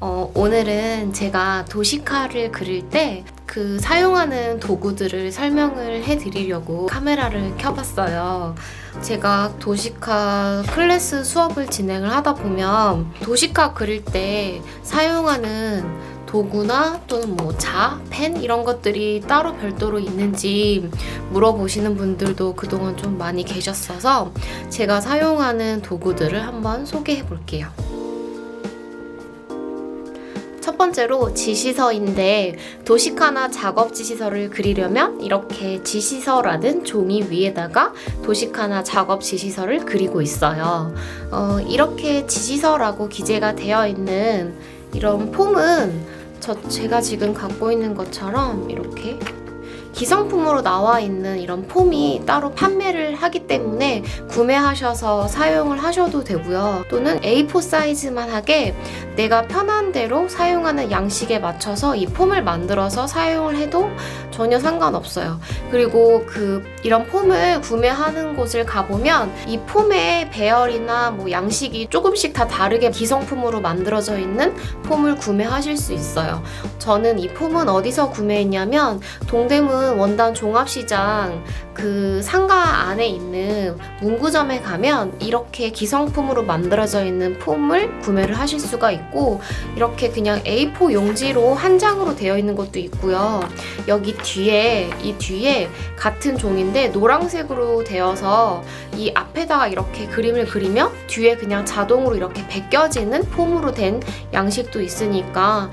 오늘은 제가 도시카를 그릴 때 그 사용하는 도구들을 설명을 해드리려고 카메라를 켜봤어요. 제가 도시카 클래스 수업을 진행을 하다 보면 도시카 그릴 때 사용하는 도구나 또는 뭐 펜 이런 것들이 따로 별도로 있는지 물어보시는 분들도 그동안 좀 많이 계셨어서 제가 사용하는 도구들을 한번 소개해 볼게요. 첫 번째로 지시서인데 도시카나 작업 지시서를 그리려면 이렇게 지시서라는 종이 위에다가 도시카나 작업 지시서를 그리고 있어요. 이렇게 지시서라고 기재가 되어 있는 이런 폼은 제가 지금 갖고 있는 것처럼 이렇게 기성품으로 나와 있는 이런 폼이 따로 판매를 하기 때문에 구매하셔서 사용을 하셔도 되고요. 또는 A4 사이즈만 하게 내가 편한 대로 사용하는 양식에 맞춰서 이 폼을 만들어서 사용을 해도 전혀 상관없어요. 그리고 이런 폼을 구매하는 곳을 가보면 이 폼의 배열이나 뭐 양식이 조금씩 다 다르게 기성품으로 만들어져 있는 폼을 구매하실 수 있어요. 저는 이 폼은 어디서 구매했냐면 동대문 원단 종합시장 그 상가 안에 있는 문구점에 가면 이렇게 기성품으로 만들어져 있는 폼을 구매를 하실 수가 있고, 이렇게 그냥 A4 용지로 한 장으로 되어 있는 것도 있고요. 여기 이 뒤에 같은 종인데 노란색으로 되어서 이 앞에다가 이렇게 그림을 그리면 뒤에 그냥 자동으로 이렇게 벗겨지는 폼으로 된 양식도 있으니까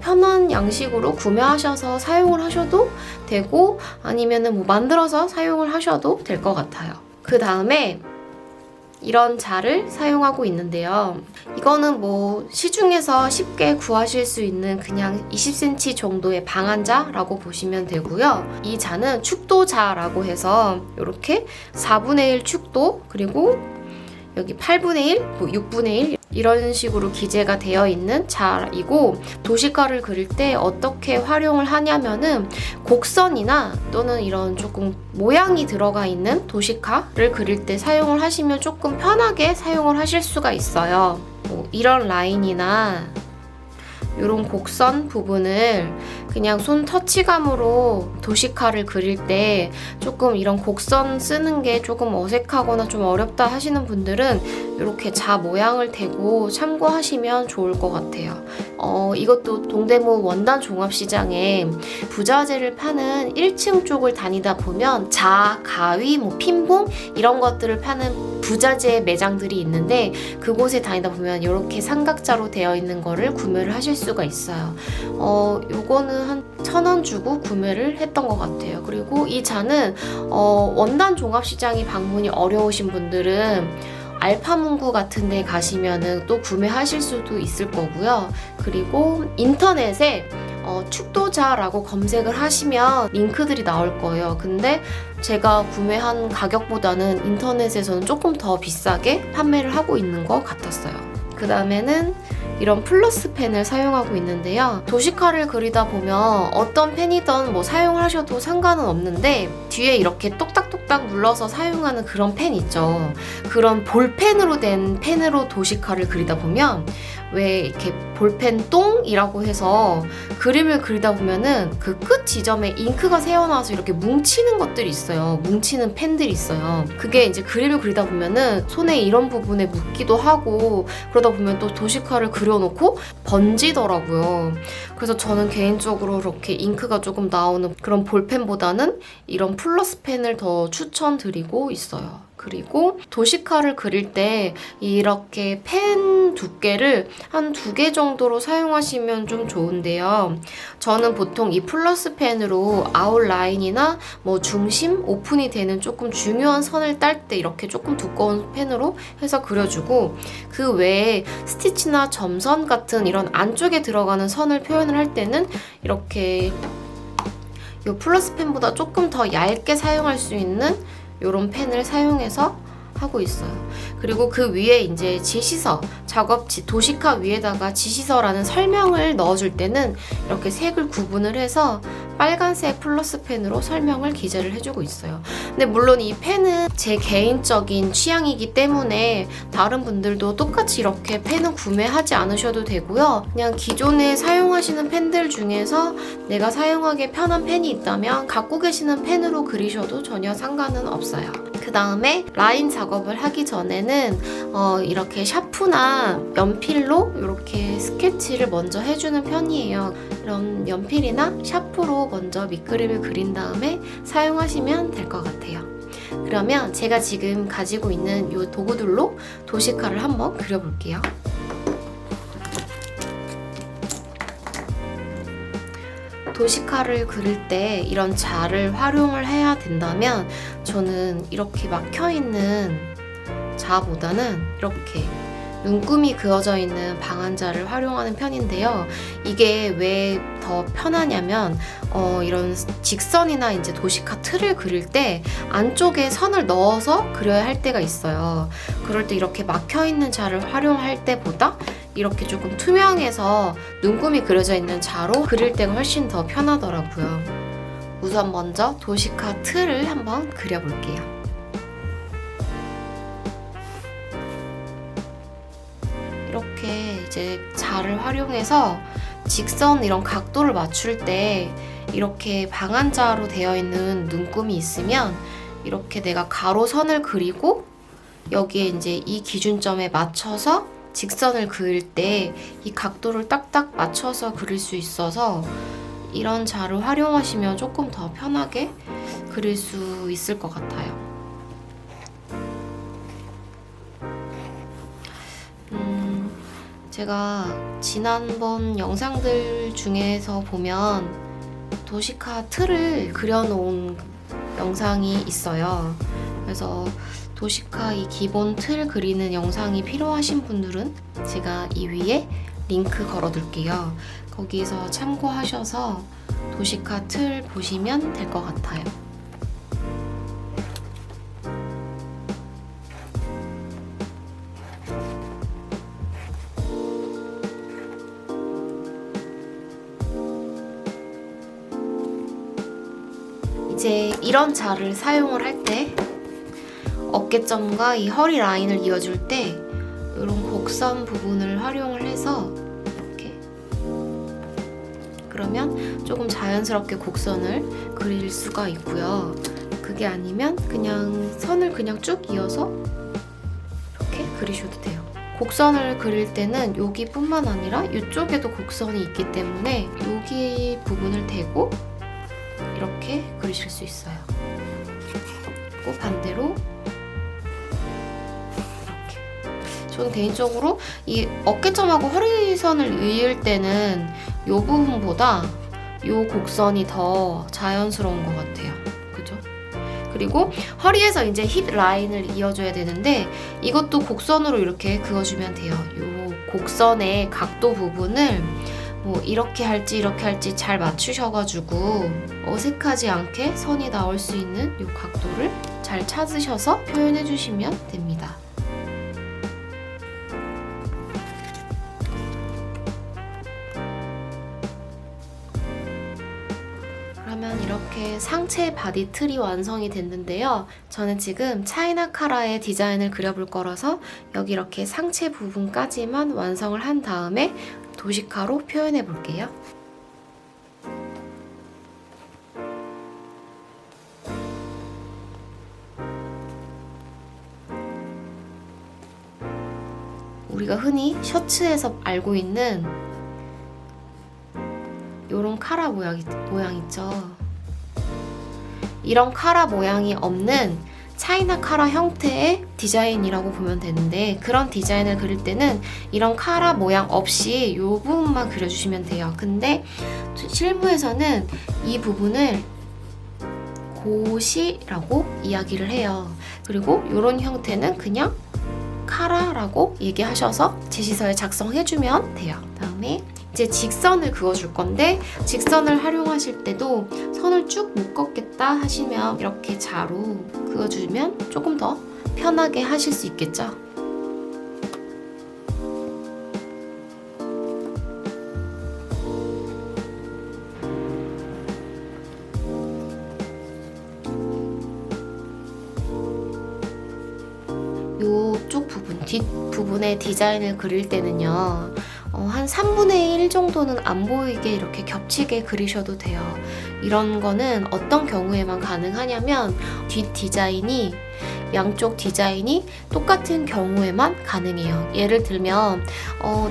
편한 양식으로 구매하셔서 사용을 하셔도 되고, 아니면은 뭐 만들어서 사용을 하셔도 될 것 같아요. 그 다음에 이런 자를 사용하고 있는데요. 이거는 뭐 시중에서 쉽게 구하실 수 있는 그냥 20cm 정도의 방한자라고 보시면 되고요. 이 자는 축도자라고 해서 이렇게 4분의 1 축도, 그리고 여기 8분의 1, 뭐 6분의 1 이런 식으로 기재가 되어 있는 자이고, 도시카를 그릴 때 어떻게 활용을 하냐면은 곡선이나 또는 이런 조금 모양이 들어가 있는 도시카를 그릴 때 사용을 하시면 조금 편하게 사용을 하실 수가 있어요. 뭐 이런 라인이나 이런 곡선 부분을 그냥 손 터치감으로 도시카를 그릴 때 조금 이런 곡선 쓰는 게 조금 어색하거나 좀 어렵다 하시는 분들은 이렇게 자 모양을 대고 참고하시면 좋을 것 같아요. 이것도 동대문 원단 종합시장에 부자재를 파는 1층 쪽을 다니다 보면 자, 가위, 뭐 핀봉 이런 것들을 파는 부자재 매장들이 있는데, 그곳에 다니다 보면 이렇게 삼각자로 되어 있는 거를 구매를 하실 수가 있어요. 요거는 한 1,000원 주고 구매를 했던 것 같아요. 그리고 이 자는 원단 종합시장이 방문이 어려우신 분들은 알파문구 같은 데 가시면은 또 구매하실 수도 있을 거고요. 그리고 인터넷에 축도자라고 검색을 하시면 링크들이 나올 거예요. 근데 제가 구매한 가격보다는 인터넷에서는 조금 더 비싸게 판매를 하고 있는 것 같았어요. 그 다음에는 이런 플러스 펜을 사용하고 있는데요. 도시카를 그리다 보면 어떤 펜이든 뭐 사용을 하셔도 상관은 없는데, 뒤에 이렇게 똑딱똑딱 눌러서 사용하는 그런 펜 있죠. 그런 볼펜으로 된 펜으로 도시카를 그리다 보면 왜 이렇게 볼펜 똥이라고 해서 그림을 그리다 보면은 그 끝 지점에 잉크가 새어나와서 이렇게 뭉치는 것들이 있어요. 뭉치는 펜들이 있어요. 그게 이제 그림을 그리다 보면은 손에 이런 부분에 묻기도 하고, 그러다 보면 또 도시카를 그려놓고 번지더라고요. 그래서 저는 개인적으로 이렇게 잉크가 조금 나오는 그런 볼펜보다는 이런 플러스 펜을 더 추천드리고 있어요. 그리고 도시카를 그릴 때 이렇게 펜 두께를 한 2개 정도로 사용하시면 좀 좋은데요. 저는 보통 이 플러스 펜으로 아웃라인이나 뭐 중심, 오픈이 되는 조금 중요한 선을 딸 때 이렇게 조금 두꺼운 펜으로 해서 그려주고, 그 외에 스티치나 점선 같은 이런 안쪽에 들어가는 선을 표현을 할 때는 이렇게 이 플러스 펜보다 조금 더 얇게 사용할 수 있는 이런 펜을 사용해서 하고 있어요. 그리고 그 위에 이제 지시서, 도시카 위에다가 지시서라는 설명을 넣어줄 때는 이렇게 색을 구분을 해서 빨간색 플러스 펜으로 설명을 기재를 해주고 있어요. 근데 물론 이 펜은 제 개인적인 취향이기 때문에 다른 분들도 똑같이 이렇게 펜은 구매하지 않으셔도 되고요. 그냥 기존에 사용하시는 펜들 중에서 내가 사용하기에 편한 펜이 있다면 갖고 계시는 펜으로 그리셔도 전혀 상관은 없어요. 그 다음에 라인 작업을 하기 전에는 이렇게 샤프나 연필로 이렇게 스케치를 먼저 해주는 편이에요. 이런 연필이나 샤프로 먼저 밑그림을 그린 다음에 사용하시면 될 것 같아요. 그러면 제가 지금 가지고 있는 이 도구들로 도시카를 한번 그려볼게요. 도시카를 그릴 때 이런 자를 활용을 해야 된다면 저는 이렇게 막혀있는 자보다는 이렇게 눈금이 그어져 있는 방한자를 활용하는 편인데요. 이게 왜 더 편하냐면 이런 직선이나 이제 도시카 틀을 그릴 때 안쪽에 선을 넣어서 그려야 할 때가 있어요. 그럴 때 이렇게 막혀있는 자를 활용할 때보다 이렇게 조금 투명해서 눈금이 그려져 있는 자로 그릴 때가 훨씬 더 편하더라고요. 우선 먼저 도시카 틀을 한번 그려볼게요. 이렇게 이제 자를 활용해서 직선 이런 각도를 맞출 때 이렇게 방한자로 되어 있는 눈금이 있으면 이렇게 내가 가로선을 그리고 여기에 이제 이 기준점에 맞춰서 직선을 그을 때 이 각도를 딱딱 맞춰서 그릴 수 있어서 이런 자를 활용하시면 조금 더 편하게 그릴 수 있을 것 같아요. 제가 지난번 영상들 중에서 보면 도시카 틀을 그려놓은 영상이 있어요. 그래서 도시카 이 기본 틀 그리는 영상이 필요하신 분들은 제가 이 위에 링크 걸어둘게요. 거기서 참고하셔서 도시카 틀 보시면 될 것 같아요. 이제 이런 자를 사용을 할 때 어깨점과 이 허리 라인을 이어줄 때 이런 곡선 부분을 활용을 해서 이렇게 그러면 조금 자연스럽게 곡선을 그릴 수가 있고요. 그게 아니면 그냥 선을 그냥 쭉 이어서 이렇게 그리셔도 돼요. 곡선을 그릴 때는 여기뿐만 아니라 이쪽에도 곡선이 있기 때문에 여기 부분을 대고 이렇게 그리실 수 있어요. 그리고 반대로 이렇게. 저는 개인적으로 이 어깨점하고 허리선을 이을 때는 이 부분보다 이 곡선이 더 자연스러운 것 같아요. 그죠? 그리고 허리에서 이제 힙 라인을 이어줘야 되는데 이것도 곡선으로 이렇게 그어주면 돼요. 이 곡선의 각도 부분을 뭐 이렇게 할지 이렇게 할지 잘 맞추셔가지고 어색하지 않게 선이 나올 수 있는 이 각도를 잘 찾으셔서 표현해 주시면 됩니다. 그러면 이렇게 상체 바디 틀이 완성이 됐는데요. 저는 지금 차이나 카라의 디자인을 그려볼 거라서 여기 이렇게 상체 부분까지만 완성을 한 다음에 도시카로 표현해 볼게요. 우리가 흔히 셔츠에서 알고 있는 이런 카라 모양 있죠. 이런 카라 모양이 없는 차이나 카라 형태의 디자인이라고 보면 되는데 그런 디자인을 그릴 때는 이런 카라 모양 없이 이 부분만 그려주시면 돼요. 근데 실무에서는 이 부분을 고시라고 이야기를 해요. 그리고 이런 형태는 그냥 카라라고 얘기하셔서 제시서에 작성해주면 돼요. 다음에 이제 직선을 그어줄 건데 직선을 활용하실 때도 선을 쭉 묶었겠다 하시면 이렇게 자로 그어주면 조금 더 편하게 하실 수 있겠죠. 뒷부분에 디자인을 그릴 때는요, 한 3분의 1 정도는 안 보이게 이렇게 겹치게 그리셔도 돼요. 이런 거는 어떤 경우에만 가능하냐면 뒷 디자인이, 양쪽 디자인이 똑같은 경우에만 가능해요. 예를 들면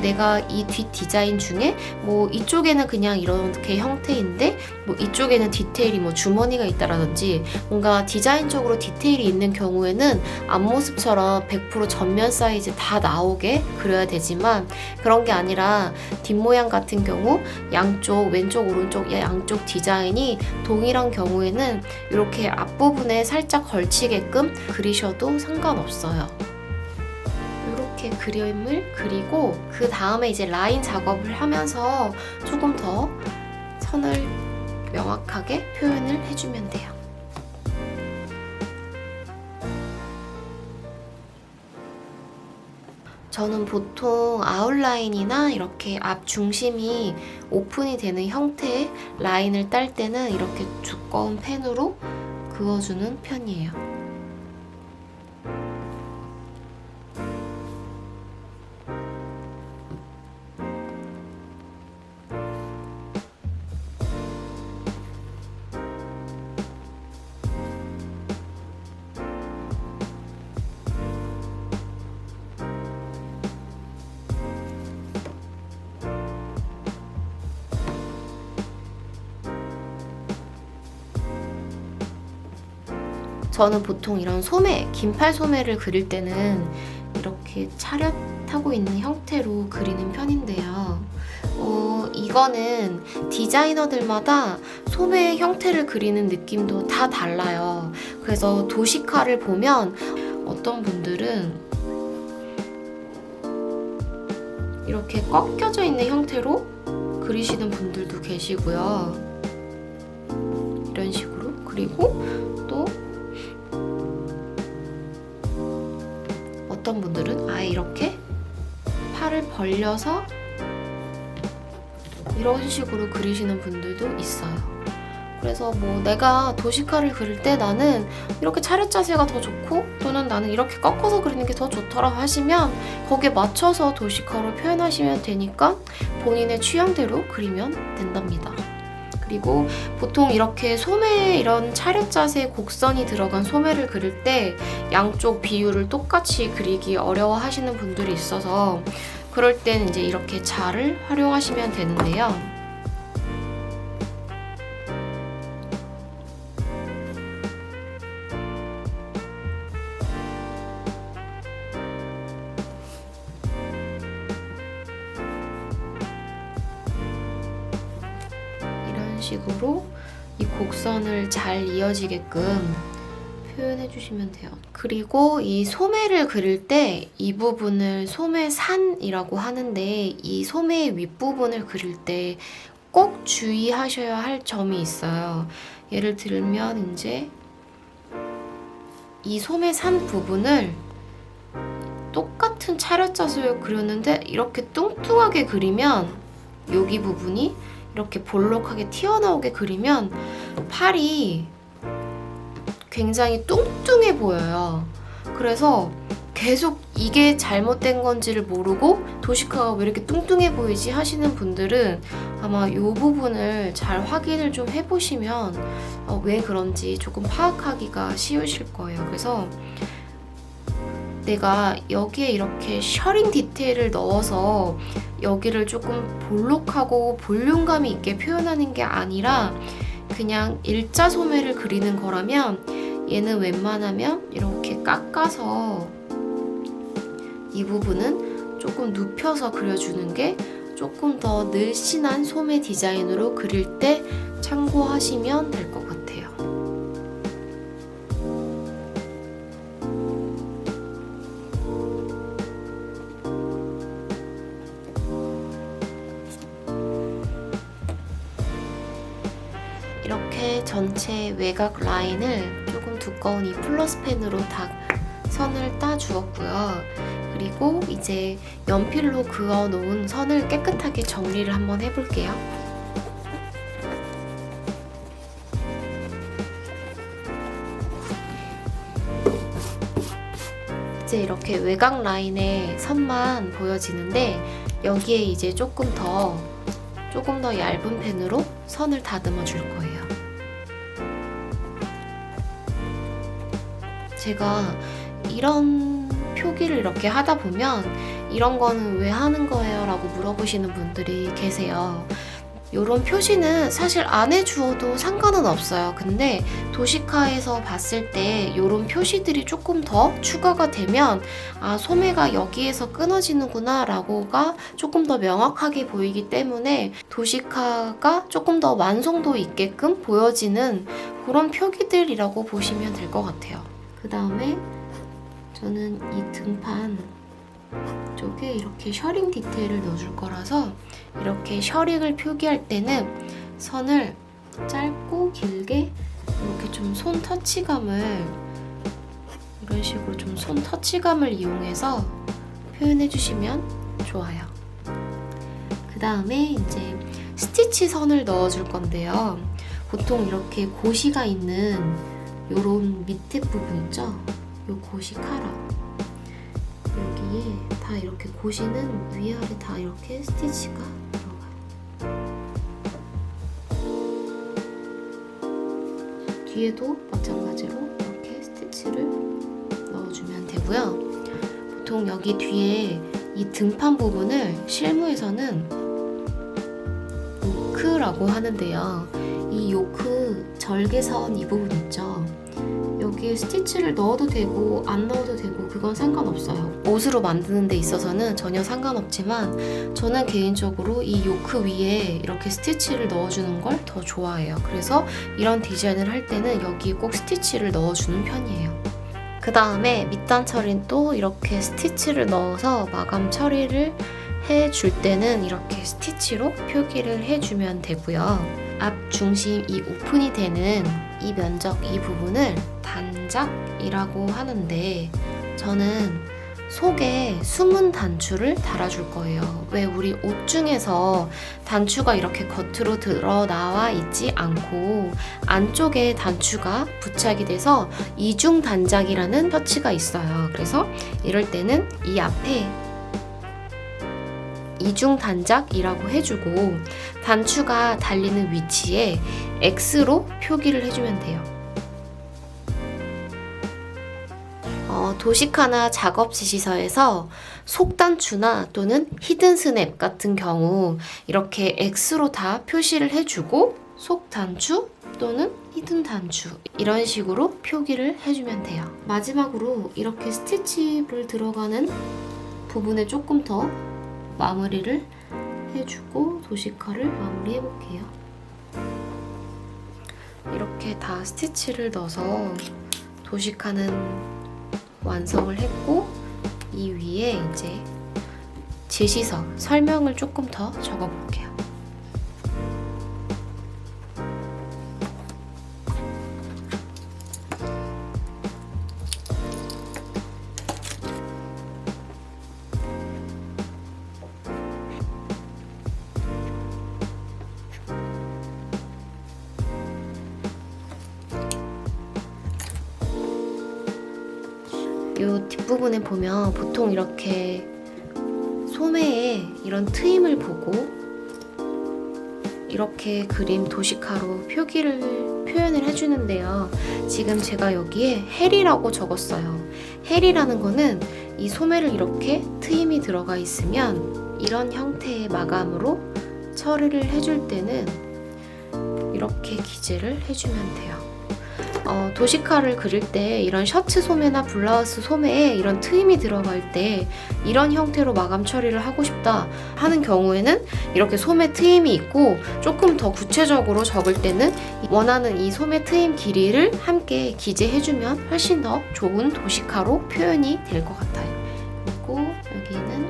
내가 이 뒷 디자인 중에 뭐 이쪽에는 그냥 이렇게 형태인데 뭐 이쪽에는 디테일이 뭐 주머니가 있다라든지 뭔가 디자인적으로 디테일이 있는 경우에는 앞모습처럼 100% 전면 사이즈 다 나오게 그려야 되지만, 그런 게 아니라 뒷모양 같은 경우 양쪽 왼쪽 오른쪽 양쪽 디자인이 동일한 경우에는 이렇게 앞부분에 살짝 걸치게끔 그리셔도 상관없어요. 이렇게 그림을 그리고 그 다음에 이제 라인 작업을 하면서 조금 더 선을 명확하게 표현을 해주면 돼요. 저는 보통 아웃라인이나 이렇게 앞 중심이 오픈이 되는 형태의 라인을 딸 때는 이렇게 두꺼운 펜으로 그어주는 편이에요. 저는 보통 이런 소매, 긴팔 소매를 그릴 때는 이렇게 차렷하고 있는 형태로 그리는 편인데요. 이거는 디자이너들마다 소매의 형태를 그리는 느낌도 다 달라요. 그래서 도시카를 보면 어떤 분들은 이렇게 꺾여져 있는 형태로 그리시는 분들도 계시고요. 이런 식으로. 그리고 또 어떤 분들은 아예 이렇게 팔을 벌려서 이런 식으로 그리시는 분들도 있어요. 그래서 뭐 내가 도시카를 그릴 때 나는 이렇게 차렷 자세가 더 좋고 또는 나는 이렇게 꺾어서 그리는 게 더 좋더라 하시면 거기에 맞춰서 도시카로 표현하시면 되니까 본인의 취향대로 그리면 된답니다. 그리고 보통 이렇게 소매, 이런 차렷 자세 곡선이 들어간 소매를 그릴 때 양쪽 비율을 똑같이 그리기 어려워 하시는 분들이 있어서 그럴 땐 이제 이렇게 자를 활용하시면 되는데요. 식으로 이 곡선을 잘 이어지게끔 표현해 주시면 돼요. 그리고 이 소매를 그릴 때 이 부분을 소매산이라고 하는데, 이 소매의 윗부분을 그릴 때 꼭 주의하셔야 할 점이 있어요. 예를 들면 이제 이 소매산 부분을 똑같은 차렷 자세로 그렸는데 이렇게 뚱뚱하게 그리면 여기 부분이 이렇게 볼록하게 튀어나오게 그리면 팔이 굉장히 뚱뚱해 보여요. 그래서 계속 이게 잘못된 건지를 모르고 도시카가 왜 이렇게 뚱뚱해 보이지 하시는 분들은 아마 이 부분을 잘 확인을 좀 해보시면 왜 그런지 조금 파악하기가 쉬우실 거예요. 그래서 내가 여기에 이렇게 셔링 디테일을 넣어서 여기를 조금 볼록하고 볼륨감이 있게 표현하는 게 아니라 그냥 일자 소매를 그리는 거라면 얘는 웬만하면 이렇게 깎아서 이 부분은 조금 눕혀서 그려주는 게 조금 더 늘씬한 소매 디자인으로 그릴 때 참고하시면 될 것 같아요. 이렇게 전체 외곽 라인을 조금 두꺼운 이 플러스 펜으로 다 선을 따 주었고요. 그리고 이제 연필로 그어 놓은 선을 깨끗하게 정리를 한번 해볼게요. 이제 이렇게 외곽 라인의 선만 보여지는데 여기에 이제 조금 더 얇은 펜으로 선을 다듬어 줄 거예요. 제가 이런 표기를 이렇게 하다 보면 이런 거는 왜 하는 거예요? 라고 물어보시는 분들이 계세요. 이런 표시는 사실 안 해주어도 상관은 없어요. 근데 도시카에서 봤을 때 이런 표시들이 조금 더 추가가 되면 아, 소매가 여기에서 끊어지는구나 라고가 조금 더 명확하게 보이기 때문에 도시카가 조금 더 완성도 있게끔 보여지는 그런 표기들이라고 보시면 될 것 같아요. 그 다음에 저는 이 등판 쪽에 이렇게 셔링 디테일을 넣어줄 거라서 이렇게 셔링을 표기할 때는 선을 짧고 길게 이렇게 좀 손 터치감을 이런 식으로 좀 손 터치감을 이용해서 표현해 주시면 좋아요. 그 다음에 이제 스티치 선을 넣어줄 건데요. 보통 이렇게 고시가 있는 요런 밑에 부분 있죠? 요 고시 카라 여기에 다 이렇게 고시는 위아래 다 이렇게 스티치가 들어가요. 뒤에도 마찬가지로 이렇게 스티치를 넣어주면 되고요. 보통 여기 뒤에 이 등판 부분을 실무에서는 요크라고 하는데요. 이 요크 절개선 이 부분 있죠? 여기에 스티치를 넣어도 되고 안 넣어도 되고 그건 상관없어요. 옷으로 만드는 데 있어서는 전혀 상관없지만 저는 개인적으로 이 요크 위에 이렇게 스티치를 넣어주는 걸 더 좋아해요. 그래서 이런 디자인을 할 때는 여기에 꼭 스티치를 넣어주는 편이에요. 그 다음에 밑단 처리는 또 이렇게 스티치를 넣어서 마감 처리를 해줄 때는 이렇게 스티치로 표기를 해주면 되고요. 앞 중심 이 오픈이 되는 이 면적 이 부분을 단작이라고 하는데 저는 속에 숨은 단추를 달아줄 거예요. 왜 우리 옷 중에서 단추가 이렇게 겉으로 드러나와 있지 않고 안쪽에 단추가 부착이 돼서 이중 단작이라는 터치가 있어요. 그래서 이럴 때는 이 앞에 이중 단작이라고 해주고 단추가 달리는 위치에 X로 표기를 해주면 돼요. 도식하나 작업 지시서에서 속단추나 또는 히든 스냅 같은 경우 이렇게 X로 다 표시를 해주고 속단추 또는 히든 단추 이런 식으로 표기를 해주면 돼요. 마지막으로 이렇게 스티치를 들어가는 부분에 조금 더 마무리를 해주고 도시카를 마무리해 볼게요. 이렇게 다 스티치를 넣어서 도시카는 완성을 했고 이 위에 이제 지시서 설명을 조금 더 적어 볼게요. 이 뒷부분에 보면 보통 이렇게 소매에 이런 트임을 보고 이렇게 그림 도시카로 표현을 해주는데요. 지금 제가 여기에 헬이라고 적었어요. 헬이라는 거는 이 소매를 이렇게 트임이 들어가 있으면 이런 형태의 마감으로 처리를 해줄 때는 이렇게 기재를 해주면 돼요. 도시카를 그릴 때 이런 셔츠 소매나 블라우스 소매에 이런 트임이 들어갈 때 이런 형태로 마감 처리를 하고 싶다 하는 경우에는 이렇게 소매 트임이 있고 조금 더 구체적으로 적을 때는 원하는 이 소매 트임 길이를 함께 기재해주면 훨씬 더 좋은 도시카로 표현이 될 것 같아요. 그리고 여기는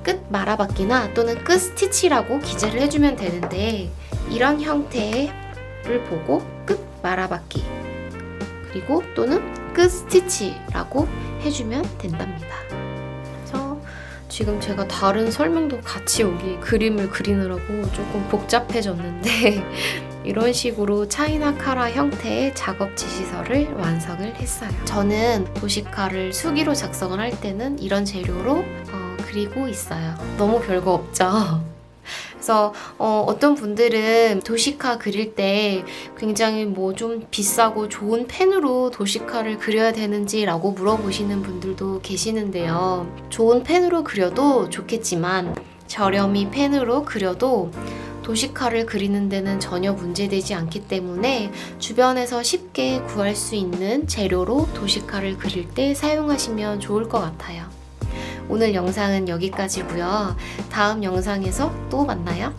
끝 말아받기나 또는 끝 스티치라고 기재를 해주면 되는데 이런 형태를 보고 끝 말아받기 그리고 또는 끝 스티치라고 해주면 된답니다. 그래서 지금 제가 다른 설명도 같이 여기 그림을 그리느라고 조금 복잡해졌는데 이런 식으로 차이나 카라 형태의 작업 지시서를 완성을 했어요. 저는 도시카를 수기로 작성을 할 때는 이런 재료로 그리고 있어요. 너무 별거 없죠? 그래서 어떤 분들은 도시카 그릴 때 굉장히 뭐 좀 비싸고 좋은 펜으로 도시카를 그려야 되는지 라고 물어보시는 분들도 계시는데요. 좋은 펜으로 그려도 좋겠지만 저렴이 펜으로 그려도 도시카를 그리는 데는 전혀 문제되지 않기 때문에 주변에서 쉽게 구할 수 있는 재료로 도시카를 그릴 때 사용하시면 좋을 것 같아요. 오늘 영상은 여기까지고요. 다음 영상에서 또 만나요.